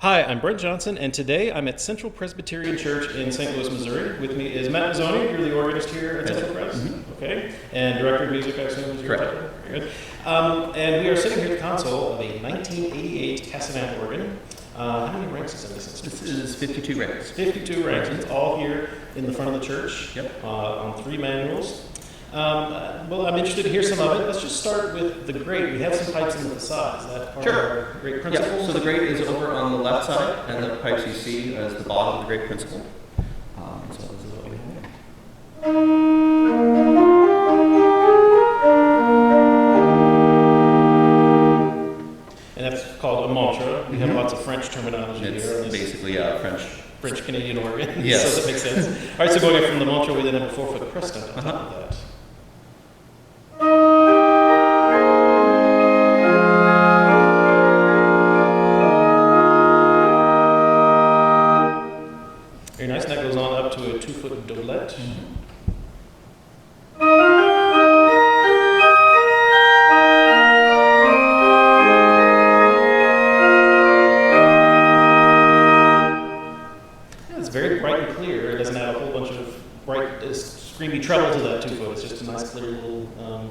Hi, I'm Brent Johnson, and today I'm at Central Presbyterian Church in St. Louis, Missouri. With me is Matt Mazzoni. You're the organist here at Central Pres, okay? And director of music, I assume, is your title? Very good. And we are sitting here at the console of a 1988 Casavant organ. How many ranks is in this instrument? This is 52 ranks. 52 ranks. It's all here in the front of the church. Yep. On 3 manuals. Well, I'm interested to hear some of it. Let's just start with the grate. We have some pipes in the facade. Is that part of our grate principle? Yeah, so the grate is over on the left side, and the pipes you see as the bottom of the grate principle. So this is what we have. And that's called a mantra. We have lots of French terminology here. It's basically French Canadian organ. Yes. So that makes sense. All right, so going up from the mantra, we then have a 4-foot crescent on top of that. Very nice, and that goes on up to a 2-foot doublet. Yeah, it's very bright and clear. It doesn't add a whole bunch of bright, screamy treble to that 2-foot. It's just a nice, clear little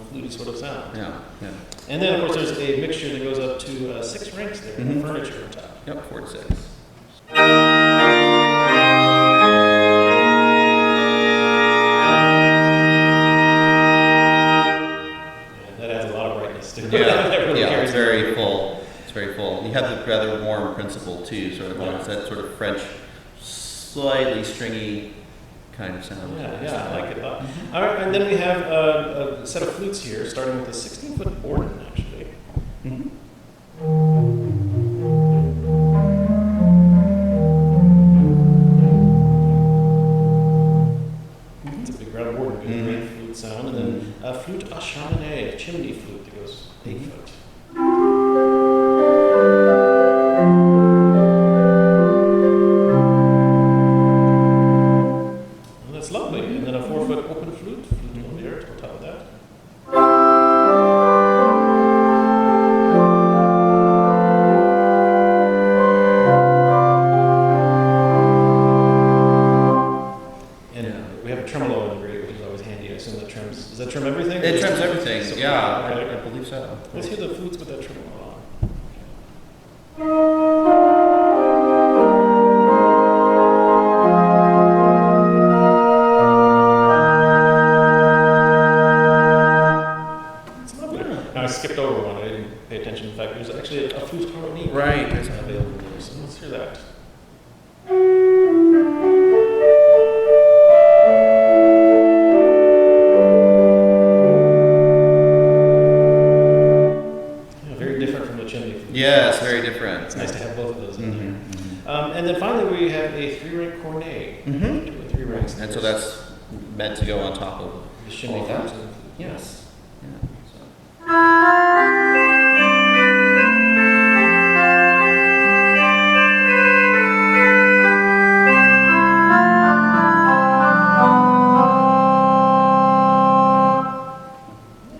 fluty sort of sound. Yeah. And then, of course, there's a mixture that goes up to 6 ranks there, and furniture on top. Yep, 4 to 6. Yeah, it's very full. It's very full. You have the rather warm principle too, sort of that sort of French, slightly stringy kind of sound. Yeah, I like it. All right, and then we have a set of flutes here, starting with a 16-foot organ, actually. It's a big round organ, good great flute sound, and then a flute à cheminée, a chimney flute that goes 8 foot. Well, that's lovely. And then a 4-foot open flute on the earth on top of that. And we have a tremolo in the grate, which is always handy. I assume that trims. Does that trim everything? It trims everything. So, I believe so. Let's hear the flutes with that tremolo on. It's lovely. Now I skipped over one. I didn't pay attention. In fact, there's actually a flute harmony. Right. Available there. So let's hear that. Yes, very different. It's nice to have both of those in there. And then finally, we have a 3-rank cornet. 3 ranks. And so that's meant to go on top of The chimney all that. flute. Yes.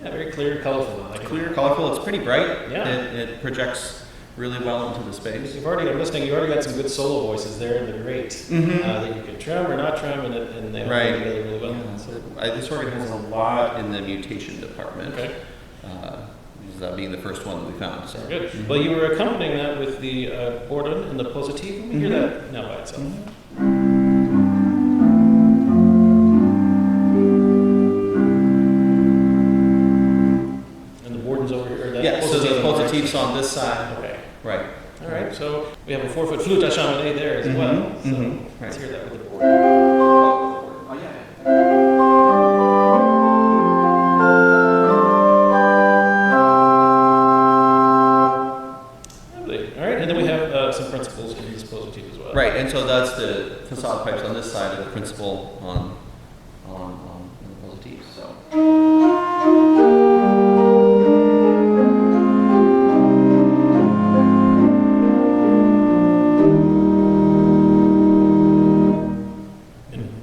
Yeah, very clear, colorful. Clear, colorful. It's pretty bright. Yeah. It projects really well into the space. I'm listening, you already got some good solo voices there in the grate that you can trim or not trim, and they all Right. go together really well. Yeah, so this organ has a lot in the mutation department. Okay. That being the first one that we found. So. Very good. Well, you were accompanying that with the Borden and the positive. Let me hear that now by itself. And the Borden's over here. Yeah, so the positives on this side. Okay. Right. All right, so we have a 4-foot flute à cheminée there as well. So let's hear that with the Borden. Oh, yeah. All right, and then we have some principles in this positive as well. Right, and so that's the facade pipes on this side of the principal on the positive. So.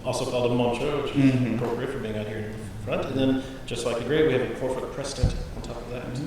Also called a mantra, which is appropriate for being out here in front. And then, just like the grave, we have a 4-foot crescent on top of that.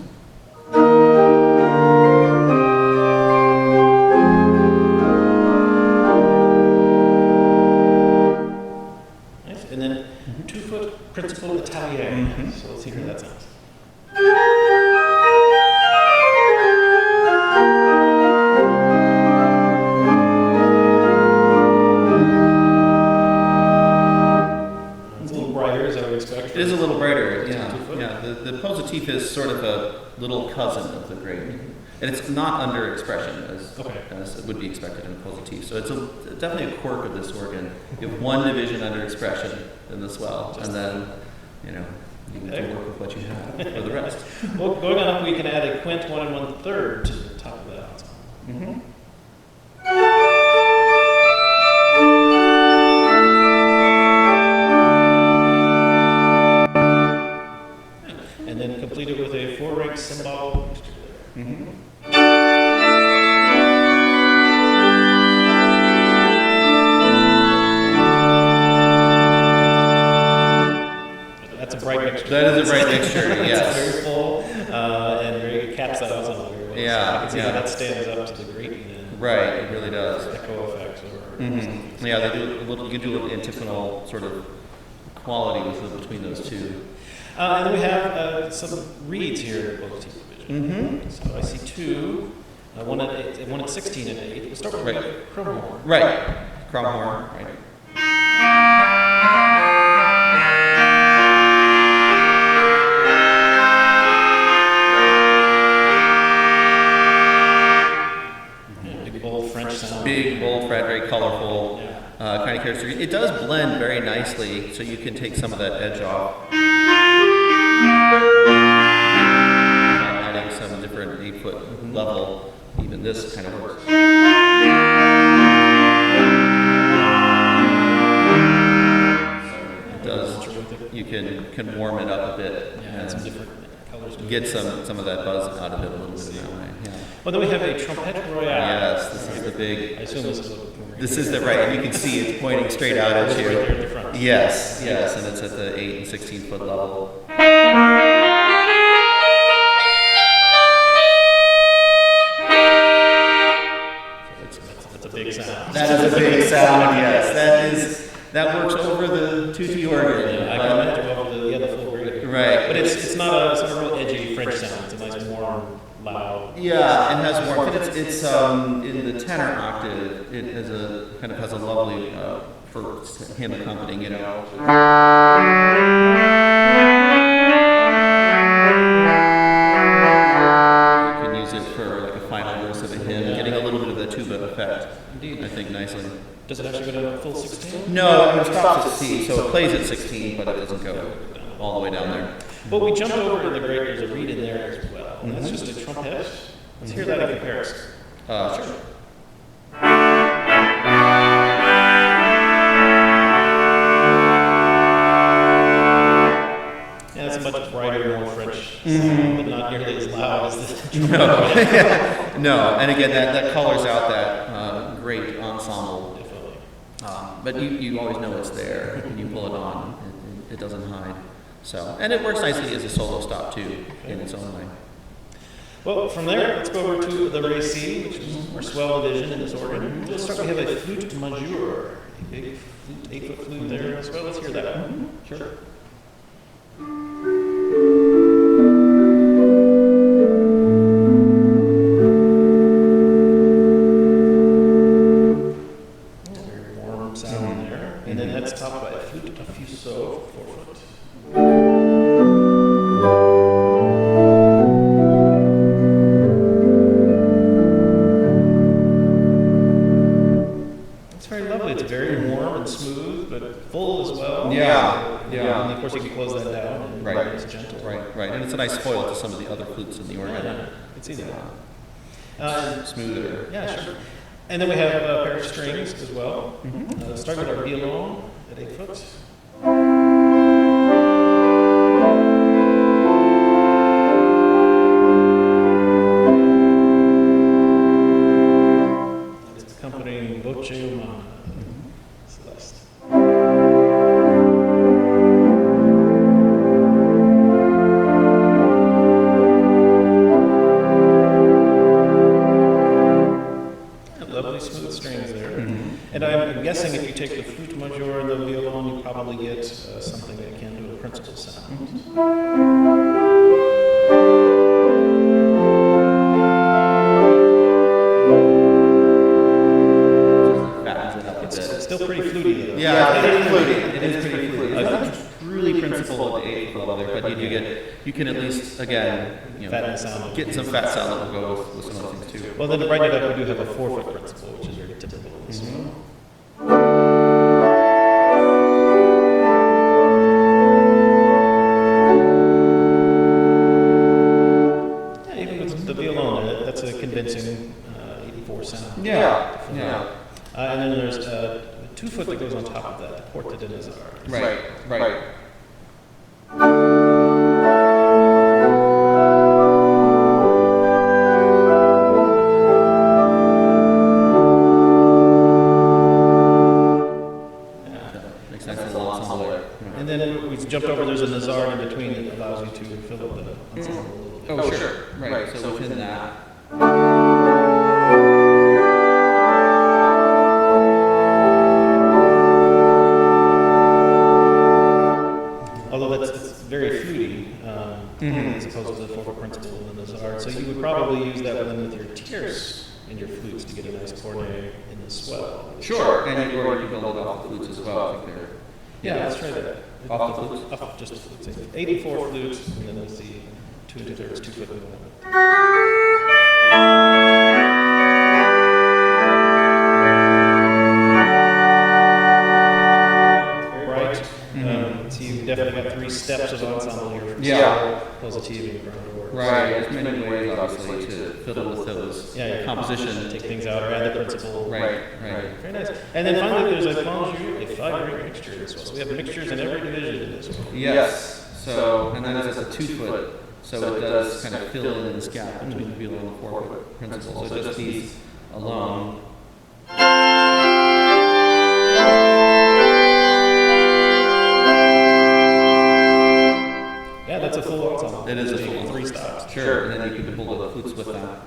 little cousin of the great. And it's not under expression Okay. as it would be expected in positive. So it's definitely a quirk of this organ. You have one division under expression in the swell, and then, you know, you can work with what you have for the rest. Well, going on up, we can add a quint 1 1/3 to the top of that ensemble. Mm-hmm. And then complete it with a 4-rank cymbal mixture there. Mm-hmm. That's a bright mixture. That is a bright mixture, yes. It's very full and very caps that ensemble very well. Yeah, So I can see how yeah. that stands up to the great Right, it really does. echo effects. Mm-hmm. Yeah, they do a little. You can do a little antiphonal sort of quality between those two. And then we have some reeds here in both division. Mm-hmm. So I see 2, one at 8, one at 16 and 8. We'll start with Right. chrome horn. Right, chrome horn. Right. Big bold French sound. Big, bold fret, very colorful, Yeah. kind of characteristic. It does blend very nicely, so you can take some of that edge off. By adding some different 8-foot level, even this kind of works. It does. You can warm it up a bit. Yeah, and some different colors. to it. Get some of that buzz out of it a little bit that way. Yeah. Well, then we have a trompette royale. Yes, this is the I big. assume this is This is the right, and you can see it's pointing straight out at Right there you. at the front. Yes, yes, and it's at the 8 and 16 foot level. That's a big sound. That is a big sound, yes. That works over the tutti organ. Yeah, I can imagine over the full grade. Right. But it's not a real edgy French sound. It's a nice warm, loud. Yeah, it has warmth. It's in the tenor octave. It has a lovely for him accompanying. You know. You can use it for like a final verse of a hymn, getting a little bit of the tuba effect. Indeed. I think nicely. Does it actually go to full 16? No, it stops at C, so it plays at 16, but it doesn't go all the way down there. But we jumped over in the great. There's a reed in there as well. And that's just a trumpet. Let's hear that in comparison. Sure. Yeah, that's a much brighter, more French sound, but not nearly as loud as the No, no, and again, that colors out that great ensemble. But you always know it's there when you pull it on. It doesn't hide. So, and it works nicely as a solo stop too, in its own way. Well, from there, let's go over to the Ray C, which is our swell division in this organ. We'll start. We have a flute majeur, a big flute, 8-foot flute there as well. Let's hear that. Sure. Very warm sound there. And then that's topped by a flute a fuseau, 4-foot. It's very lovely. It's very warm and smooth, but full as well. Yeah. And of course, you can close that down. And Right. It's gentle. Right, and it's a nice foil to some of the other flutes in the organ. Yeah, it's easy. Smoother. Yeah, sure. And then we have a pair of strings as well. Start with our violon at 8-foot. It's accompanying Voce Umana, Celeste. Lovely smooth strings there. And I'm guessing if you take the flute major and the violon, you probably get something akin to a principal sound. Fattens it up a It's bit. still pretty fluty though. Yeah, it is fluty. It is pretty fluty. It's not truly principled at the 8th level there, but you you can at least, again, Fatten the sound. get some fat sound that will go with some other things too. Well, then right now we do have a 4-foot principle, which is very typical in this one. Yeah, even with the violon, that's a convincing 84 sound. Yeah. And then there's a 2-foot that goes on top of that, porte de Nazar. Right. And then we jumped over, there's a Nazar in between that allows you to fill up the ensemble a little bit. Oh, sure. Right. So within that. Although it's very fluty, as opposed to the 4-foot principle in the Nazar. So you would probably use that one with your tierce in your flutes to get a nice cornet in the swell. Sure. And you already build it off the flutes as well. I think they're. Yeah, let's try that. Off the flutes? Off just the flutes. 84 flutes, and then we'll see 2 2/3, 2-foot movement. Bright. So you've definitely got 3 steps of ensemble here. Positive and ground. Right. There's many ways, obviously, to fiddle with those. Yeah, Composition. take things out or add the principle. Right. Very nice. And then finally, there's a conjure, a 5-ring mixture as well. So we have mixtures in every division in this one. Yes. So, and then it's a 2-foot, so it does kind of fill in this gap between the violin and the 4-foot principle. So just these alone. Yeah, that's a full ensemble. It is a full 3 stops. Sure, and then you can pull the flutes with that.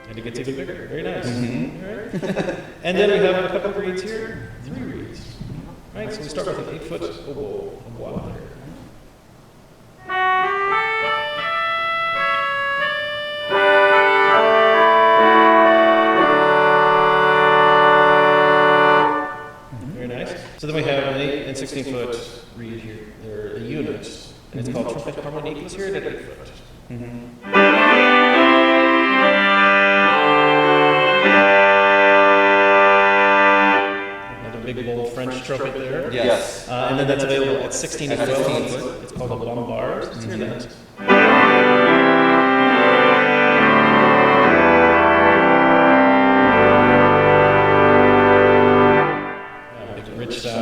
And it gets even bigger. Very nice. All right. And then we have a couple of reeds here. 3 reeds. Right, so we start with an 8-foot oboe there. So then we have an 8 and 16-foot reed here. They're a unit, and it's called trumpet harmonique. Let's hear it at 8-foot. Another big, bold French trumpet there. Yes. And then that's available at 16 and 12 foot. It's called a bombard. Let's hear that.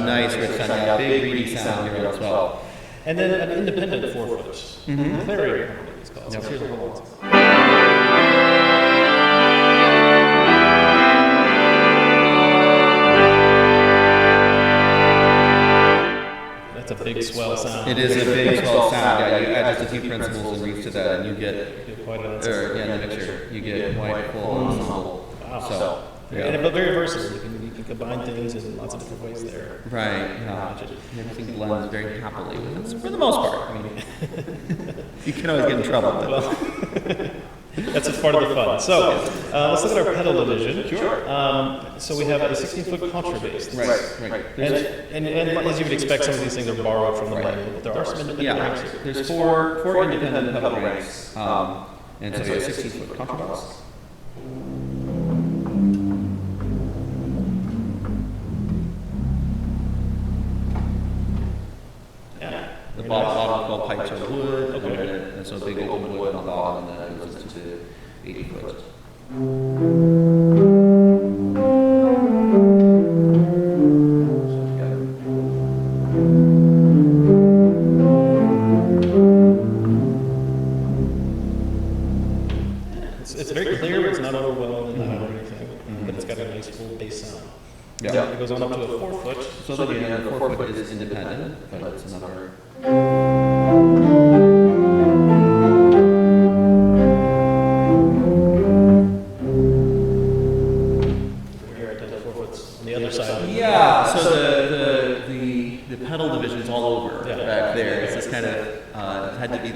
Nice rich sound, yeah, big reedy sound here as well. And then an independent 4-foot. Clarion harmonic it's called. So let's hear the whole one. That's a big swell sound. It is a big swell sound. Yeah, you add just a few principles and reeds to that, and you get quite an in the mixture, you get quite a full ensemble. Wow. So, yeah. But very versatile. You can combine things in lots of different ways there. Right. Yeah. Everything blends very happily with it, for the most part. I mean, you can always get in trouble. But. Well, that's just part of the fun. So let's look at our pedal division. Sure. So we have a 16-foot contrabass. Right. And as you would expect, some of these things are borrowed from the manual, but there are some independent ranks here. There's four independent pedal ranks, and so you have 16-foot contrabass. The bottom called pipes of wood, and so a big open wood on the bottom, and then it goes into 80 foot. It's very clear, it's not overwhelming or anything, but it's got a nice full bass sound. Yeah. It goes on up to a 4-foot. So the 4-foot is independent, but it's another. Here it does 4-foots on the other side. Yeah. So the pedal division's all over back there. It's just kind of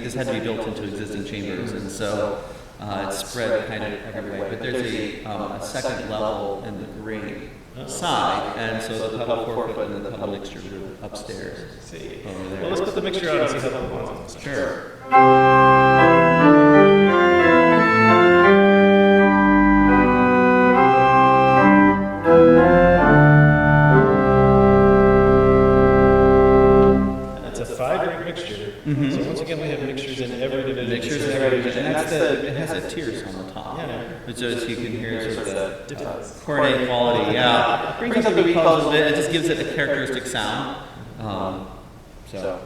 this had to be built into existing chambers, and so. It's spread kind of every way, but there's a second level in the grade side, and so the pedal forefoot and the pedal mixture are upstairs. See. Over there. Well, let's put the mixture out and see how that goes. Sure. That's a 5-rate mixture. Mm-hmm. So once again, we have mixtures in every division. Mixtures in every division, and it has a tiers on the top. Yeah. Which so you can hear sort of the Different. coordinate quality, yeah. It brings up the recalls a bit, it just gives it a characteristic sound. So.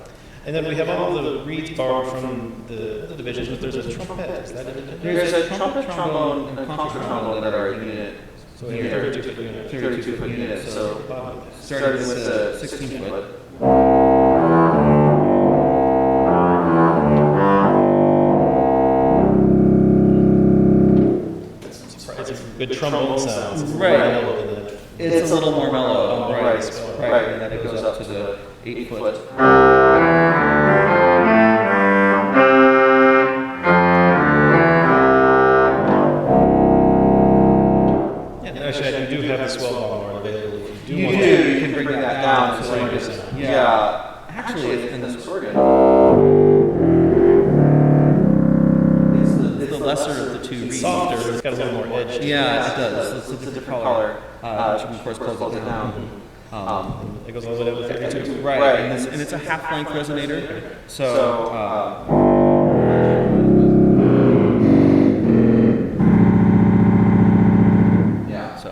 And then we have all of the reeds borrowed from the divisions, but there's a trumpet. Is that it? There's a trumpet, trombone, and contra trombone that are unit. So we have a 32-foot unit. 32-foot unit, so Bottom. starting with the 16-foot. It's a good trombone sound. It's Right. mellow in that. It's a little more mellow, Right. right, and then it goes up to the 8-foot. Yeah, and actually, I do have the swell bar available if you do You want do, you can bring that down. So you just- Yeah, actually, in this organ, it's the lesser of the two It's reeds. softer, it's got a little more edge to it. Yeah, it does. It's a different color. Which of course close it down. It goes all the way down to 32. Right, and it's a half-length resonator. So, yeah, so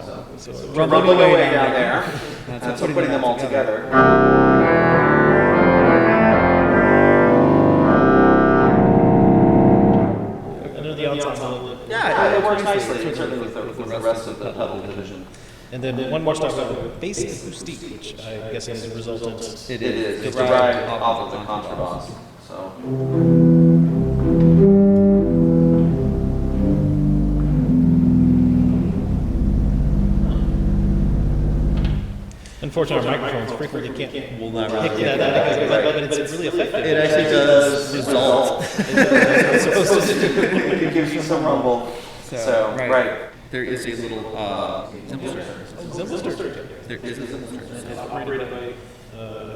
rumbling away down there. That's putting them all together. I know the ensemble. Yeah, it works nicely, certainly with the rest of the pedal division. And then one more stuff about bass acoustic, which I guess is a resultant. It is. It's derived off of the contrabass. So. Unfortunately, our microphones frequently can't We'll never pick that up, but it's really effective. It actually does result. It's supposed to do. It gives you some rumble. So, right. There is a little cymbal stir. Cymbal stir. There is a cymbal stir. It's operated by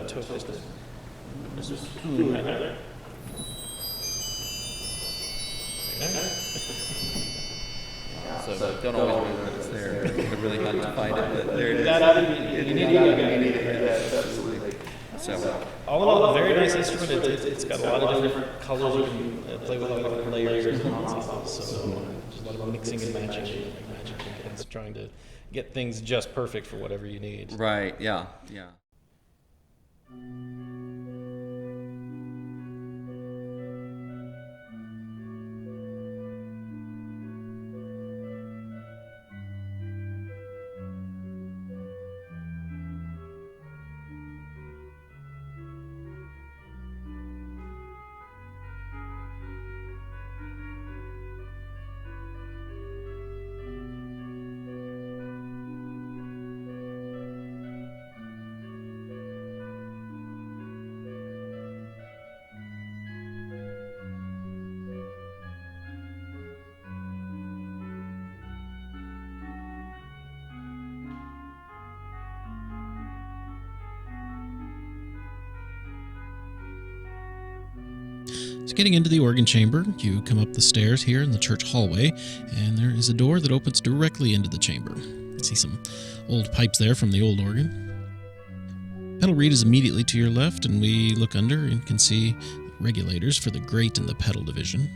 toe piston. Right there. So don't always know that it's there. They're really hard to find it, but there it is. You need it. Absolutely. So, All in all, a very nice instrument. It's got a lot of different colors. You can play with a lot of different layers and ensembles. So just a lot of mixing and matching. It's trying to get things just perfect for whatever you need. right, yeah. So getting into the organ chamber, you come up the stairs here in the church hallway, and there is a door that opens directly into the chamber. You see some old pipes there from the old organ. Pedal reed is immediately to your left, and we look under and can see regulators for the grate and the pedal division.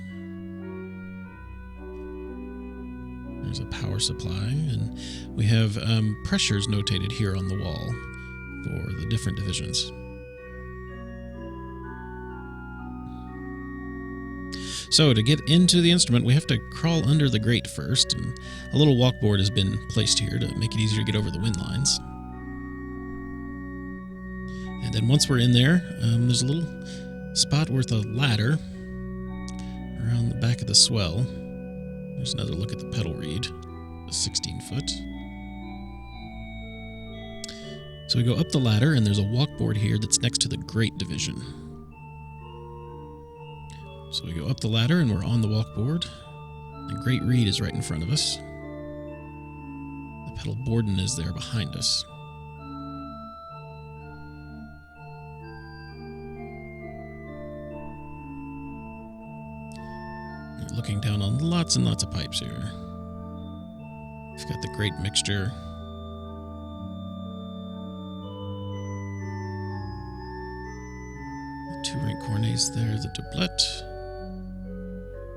There's a power supply, and we have pressures notated here on the wall for the different divisions. So to get into the instrument, we have to crawl under the grate first, and a little walkboard has been placed here to make it easier to get over the wind lines. And then once we're in there, there's a little spot with a ladder around the back of the swell. There's another look at the pedal reed, a 16-foot. So we go up the ladder, and there's a walkboard here that's next to the grate division. So we go up the ladder and we're on the walkboard. The great reed is right in front of us. The pedal borden is there behind us. We're looking down on lots and lots of pipes here. We've got the great mixture. The 2 rank cornets there, the doublet,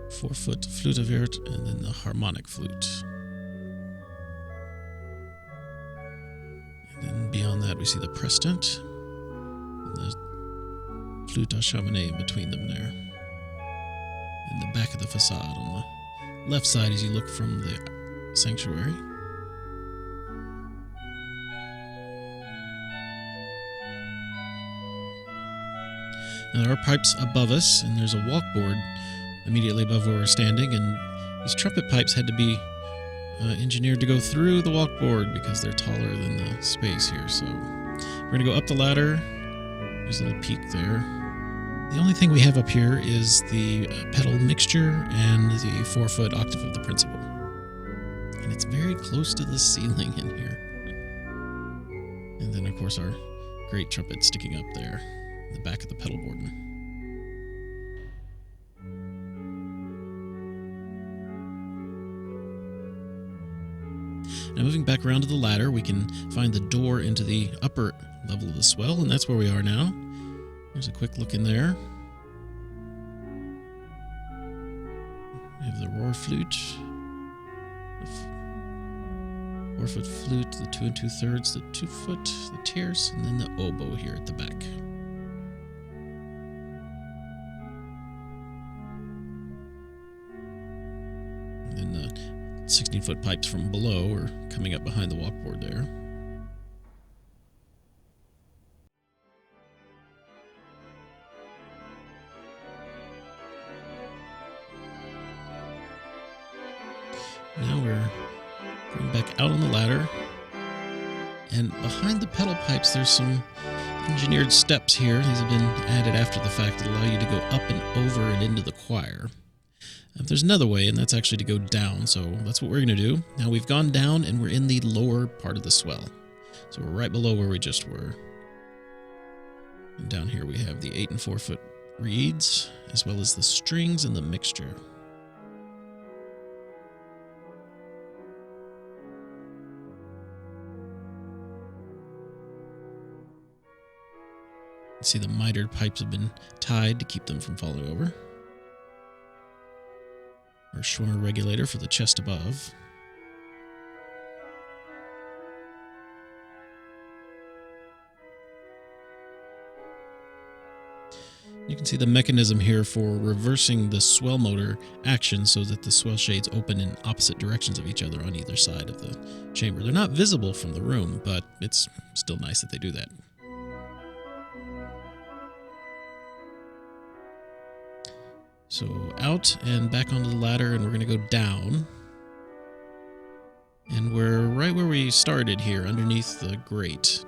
4-foot flute of vert, and then the harmonic flute. And then beyond that we see the prestant, and the flute à chamonix in between them there. In the back of the facade on the left side as you look from the sanctuary. Now there are pipes above us, and there's a walkboard immediately above where we're standing, and these trumpet pipes had to be engineered to go through the walkboard because they're taller than the space here. So we're going to go up the ladder. There's a little peak there. The only thing we have up here is the pedal mixture and the 4-foot octave of the principal. And it's very close to the ceiling in here. And then, of course, our great trumpet sticking up there in the back of the pedal borden. Now, moving back around to the ladder, we can find the door into the upper level of the swell, and that's where we are now. There's a quick look in there. We have the roar flute, the 4-foot flute, the 2 2/3, the 2-foot, the tierce, and then the oboe here at the back. And then the 16-foot pipes from below are coming up behind the walkboard there. Now we're going back out on the ladder, and behind the pedal pipes there's some engineered steps here. These have been added after the fact that allow you to go up and over and into the choir. There's another way, and that's actually to go down, so that's what we're going to do. Now we've gone down, and we're in the lower part of the swell. So we're right below where we just were. And down here we have the 8 and 4-foot reeds, as well as the strings and the mixture. See, the mitered pipes have been tied to keep them from falling over. Our Schwimmer regulator for the chest above. You can see the mechanism here for reversing the swell motor action so that the swell shades open in opposite directions of each other on either side of the chamber. They're not visible from the room, but it's still nice that they do that. So out and back onto the ladder, and we're going to go down. And we're right where we started here, underneath the grate. So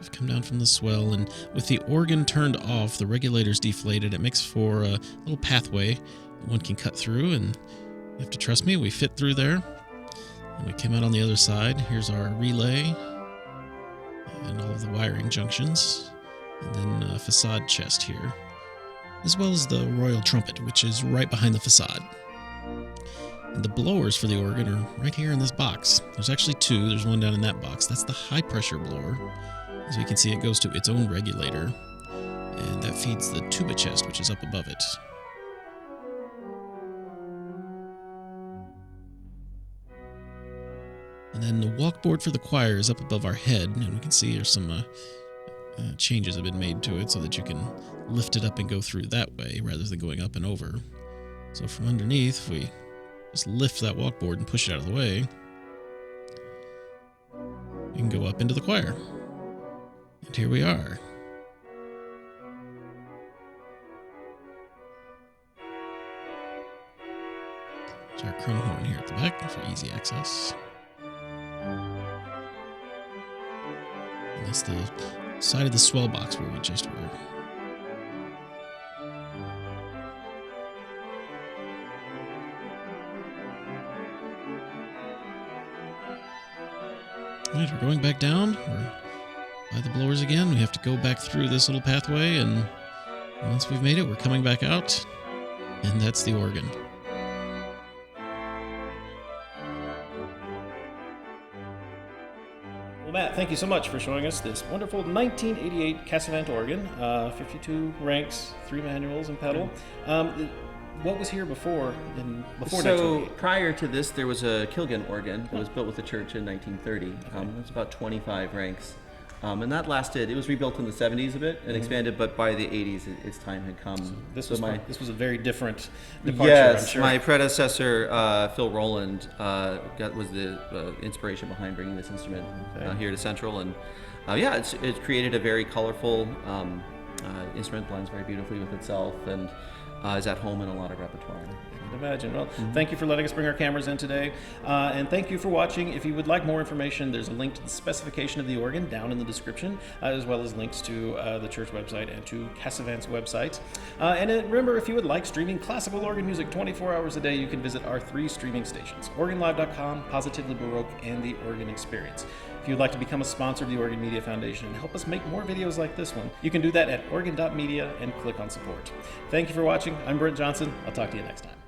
we've come down from the swell, and with the organ turned off, the regulator's deflated. It makes for a little pathway that one can cut through, and you have to trust me, we fit through there. And we came out on the other side. Here's our relay and all of the wiring junctions, and then a facade chest here, as well as the royal trumpet, which is right behind the facade. And the blowers for the organ are right here in this box. There's actually 2. There's one down in that box. That's the high pressure blower. As we can see, it goes to its own regulator, and that feeds the tuba chest, which is up above it. And then the walkboard for the choir is up above our head, and we can see there's some changes have been made to it so that you can lift it up and go through that way rather than going up and over. So from underneath, if we just lift that walkboard and push it out of the way, we can go up into the choir. And here we are. There's our chrome horn here at the back for easy access. And that's the side of the swell box where we just were. right, we're going back down. We're by the blowers again. We have to go back through this little pathway, and once we've made it, we're coming back out, and that's the organ. Well, Matt, thank you so much for showing us this wonderful 1988 Casavant organ, 52 ranks, 3 manuals, and pedal. What was here before? So 1988? prior to this, there was a Kilgan organ that was built with the church in 1930. It was about 25 ranks. And that lasted, it was rebuilt in the 70s a bit and expanded, but by the 80s, its time had come. This was a very different departure, Yes, I'm sure. my predecessor, Phil Rowland, was the inspiration behind bringing this instrument here to Central. And it created a very colorful instrument, blends very beautifully with itself, and is at home in a lot of repertoire. I can imagine. Well, thank you for letting us bring our cameras in today. And thank you for watching. If you would like more information, there's a link to the specification of the organ down in the description, as well as links to the church website and to Casavant's website. Remember, if you would like streaming classical organ music 24 hours a day, you can visit our 3 streaming stations, organlive.com, Positively Baroque, and The Organ Experience. If you'd like to become a sponsor of the Organ Media Foundation and help us make more videos like this one, you can do that at organ.media and click on support. Thank you for watching. I'm Brent Johnson. I'll talk to you next time.